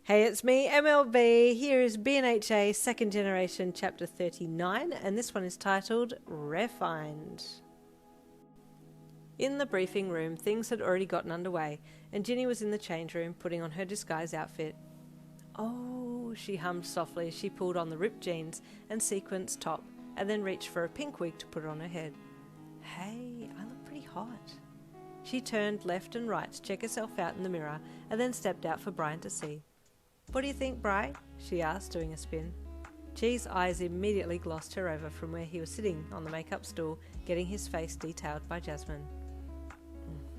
Hey, it's me, MLB. Here is BNHA Second Generation Chapter 39, and this one is titled Refined. In the briefing room, things had already gotten underway, and Ginny was in the change room putting on her disguise outfit. Oh, she hummed softly as she pulled on the ripped jeans and sequins top, and then reached for a pink wig to put on her head. Hey, I look pretty hot. She turned left and right to check herself out in the mirror, and then stepped out for Brian to see. "What do you think, Bri?" she asked, doing a spin. Chi's eyes immediately glossed her over from where he was sitting on the makeup stool, getting his face detailed by Jasmine.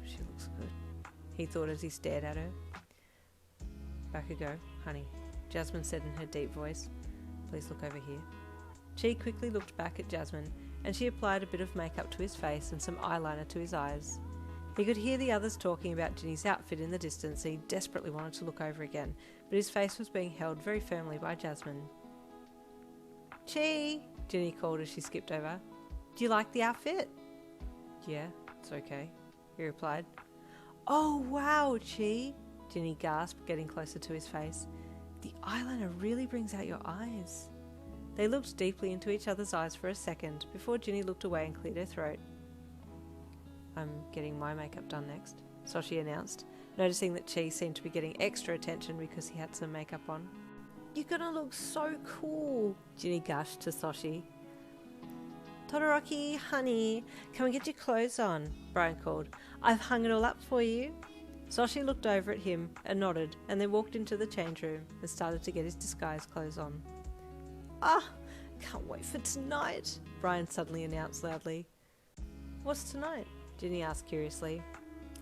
She looks good, he thought as he stared at her. "Bakugou, honey," Jasmine said in her deep voice. "Please look over here." Chi quickly looked back at Jasmine, and she applied a bit of makeup to his face and some eyeliner to his eyes. He could hear the others talking about Ginny's outfit in the distance, and he desperately wanted to look over again, but his face was being held very firmly by Jasmine. "Chi," Ginny called as she skipped over. "Do you like the outfit?" "Yeah, it's okay," he replied. "Oh wow, Chi," Ginny gasped, getting closer to his face. "The eyeliner really brings out your eyes." They looked deeply into each other's eyes for a second, before Ginny looked away and cleared her throat. "I'm getting my makeup done next," Soshi announced, noticing that Chi seemed to be getting extra attention because he had some makeup on. "You're gonna look so cool," Ginny gushed to Soshi. "Todoroki, honey, can we get your clothes on?" Brian called. "I've hung it all up for you." Soshi looked over at him and nodded, and then walked into the change room and started to get his disguise clothes on. Can't wait for tonight," Brian suddenly announced loudly. "What's tonight?" Ginny asked curiously.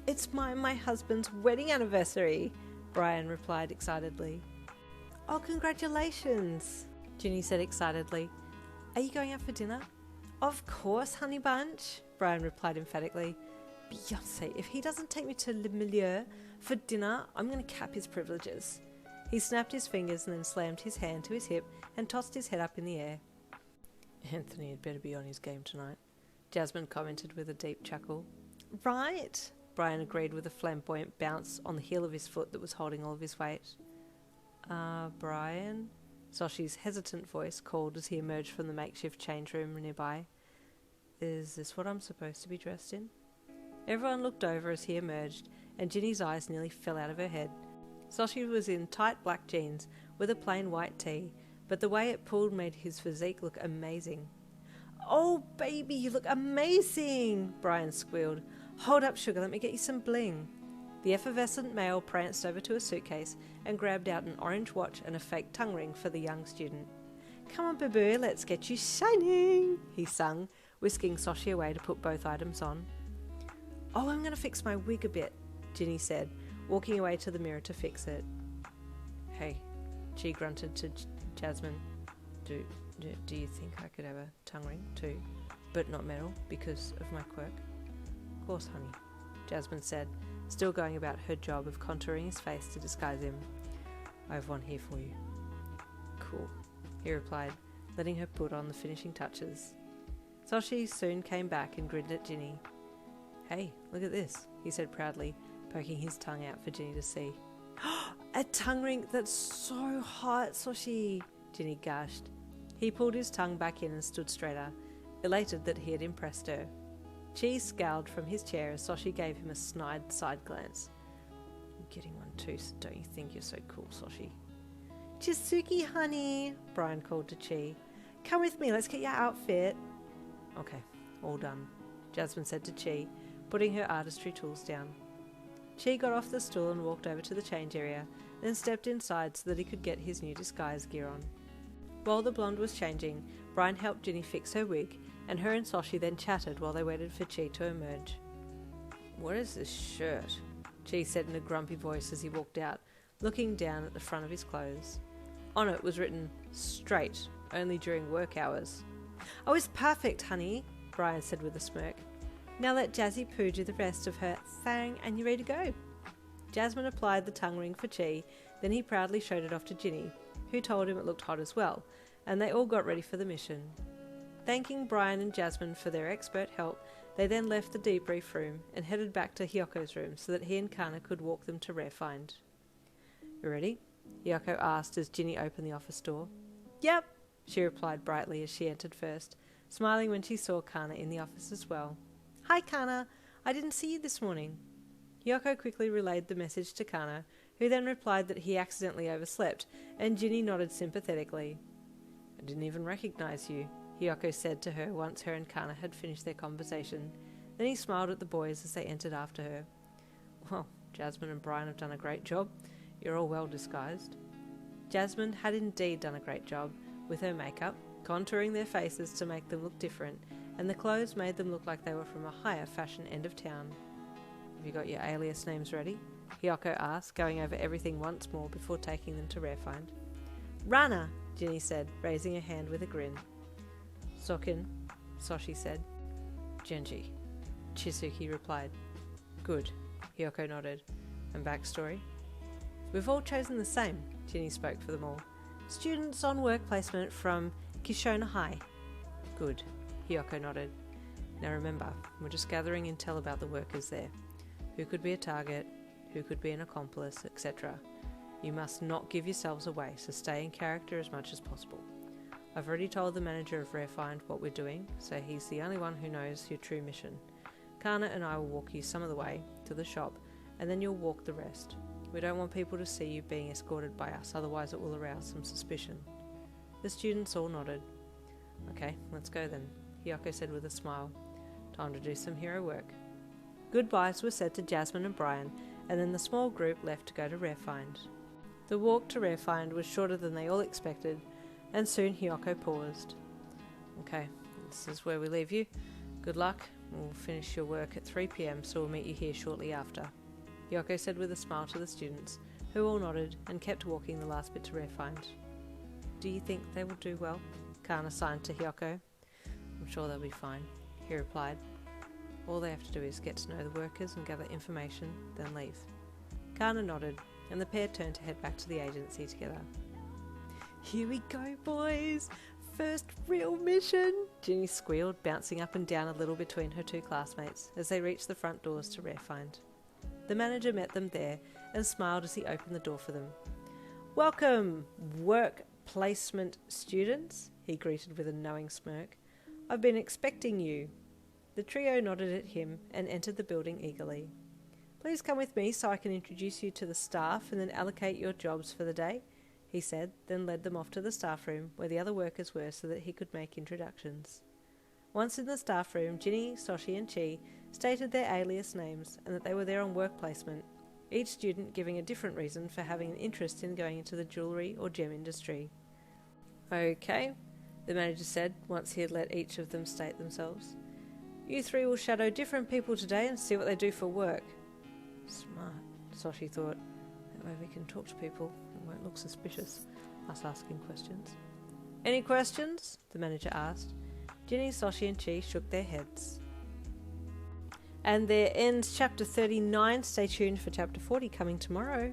"It's my husband's wedding anniversary," Brian replied excitedly. "Oh, congratulations," Ginny said excitedly. "Are you going out for dinner?" "Of course, honey bunch," Brian replied emphatically. "Beyonce, if he doesn't take me to Le Milieu for dinner, I'm going to cap his privileges." He snapped his fingers and then slammed his hand to his hip and tossed his head up in the air. "Anthony had better be on his game tonight," Jasmine commented with a deep chuckle. "Right," Brian agreed with a flamboyant bounce on the heel of his foot that was holding all of his weight. Brian?" Soshi's hesitant voice called as he emerged from the makeshift change room nearby. "Is this what I'm supposed to be dressed in?" Everyone looked over as he emerged, and Ginny's eyes nearly fell out of her head. Soshi was in tight black jeans with a plain white tee, but the way it pulled made his physique look amazing. "Oh, baby, you look amazing," Brian squealed. "Hold up, sugar, let me get you some bling." The effervescent male pranced over to a suitcase and grabbed out an orange watch and a fake tongue ring for the young student. "Come on, baby, let's get you shining," he sung, whisking Soshi away to put both items on. "Oh, I'm going to fix my wig a bit," Ginny said, walking away to the mirror to fix it. "Hey," Chi grunted to Jasmine. Do you think I could have a tongue ring too, but not metal because of my quirk?" "Of course, honey," Jasmine said, still going about her job of contouring his face to disguise him. "I have one here for you." "Cool," he replied, letting her put on the finishing touches. Soshi soon came back and grinned at Ginny. "Hey, look at this," he said proudly, poking his tongue out for Ginny to see. "A tongue ring? That's so hot, Soshi," Ginny gushed. He pulled his tongue back in and stood straighter, elated that he had impressed her. Chi scowled from his chair as Soshi gave him a snide side glance. "I'm getting one too, so don't you think you're so cool, Soshi?" "Chisuki, honey," Brian called to Chi. "Come with me, let's get your outfit." "Okay, all done," Jasmine said to Chi, putting her artistry tools down. Chi got off the stool and walked over to the change area, then stepped inside so that he could get his new disguise gear on. While the blonde was changing, Brian helped Ginny fix her wig, and her and Soshi then chatted while they waited for Chi to emerge. "What is this shirt?" Chi said in a grumpy voice as he walked out, looking down at the front of his clothes. On it was written, "Straight, only during work hours." "Oh, it's perfect, honey," Brian said with a smirk. "Now let Jazzy Poo do the rest of her thing and you're ready to go." Jasmine applied the tongue ring for Chi, then he proudly showed it off to Ginny, who told him it looked hot as well, and they all got ready for the mission. Thanking Brian and Jasmine for their expert help, they then left the debrief room and headed back to Hiyoko's room so that he and Kana could walk them to Refined. "You ready?" Hiyoko asked as Ginny opened the office door. Yep, she replied brightly as she entered first, smiling when she saw Kana in the office as well. Hi Kana, I didn't see you this morning. Hiyoko quickly relayed the message to Kana, who then replied that he accidentally overslept, and Ginny nodded sympathetically. I didn't even recognize you, Hiyoko said to her once her and Kana had finished their conversation. Then he smiled at the boys as they entered after her. Well, Jasmine and Brian have done a great job. You're all well disguised. Jasmine had indeed done a great job with her makeup, contouring their faces to make them look different, and the clothes made them look like they were from a higher fashion end of town. Have you got your alias names ready? Hiyoko asked, going over everything once more before taking them to Rarefind. Rana, Ginny said, raising her hand with a grin. Sokin, Soshi said. Genji, Chisuki replied. Good, Hiyoko nodded. And backstory? We've all chosen the same, Ginny spoke for them all. Students on work placement from Kishona High. Good, Hiyoko nodded. Now remember, we're just gathering intel about the workers there. Who could be a target, who could be an accomplice, etc. You must not give yourselves away, so stay in character as much as possible. I've already told the manager of Rarefind what we're doing, so he's the only one who knows your true mission. Kana and I will walk you some of the way to the shop, and then you'll walk the rest. We don't want people to see you being escorted by us, otherwise it will arouse some suspicion. The students all nodded. Okay, let's go then, Hiyoko said with a smile. Time to do some hero work. Goodbyes were said to Jasmine and Brian, and then the small group left to go to Rarefind. The walk to Rarefind was shorter than they all expected, and soon Hiyoko paused. Okay, this is where we leave you. Good luck. We'll finish your work at 3 p.m, so we'll meet you here shortly after. Hiyoko said with a smile to the students, who all nodded and kept walking the last bit to Rarefind. Do you think they will do well? Kana signed to Hiyoko. I'm sure they'll be fine, he replied. All they have to do is get to know the workers and gather information, then leave. Kana nodded, and the pair turned to head back to the agency together. Here we go, boys! First real mission! Ginny squealed, bouncing up and down a little between her two classmates as they reached the front doors to Rarefind. The manager met them there and smiled as he opened the door for them. Welcome, work placement students, he greeted with a knowing smirk. I've been expecting you. The trio nodded at him and entered the building eagerly. Please come with me so I can introduce you to the staff and then allocate your jobs for the day, he said, then led them off to the staff room where the other workers were so that he could make introductions. Once in the staff room, Ginny, Soshi and Chi stated their alias names and that they were there on work placement, each student giving a different reason for having an interest in going into the jewellery or gem industry. Okay, the manager said once he had let each of them state themselves. You three will shadow different people today and see what they do for work. Smart, Soshi thought. That way we can talk to people and won't look suspicious, us asking questions. Any questions? The manager asked. Ginny, Soshi and Chi shook their heads. And there ends chapter 39. Stay tuned for chapter 40 coming tomorrow.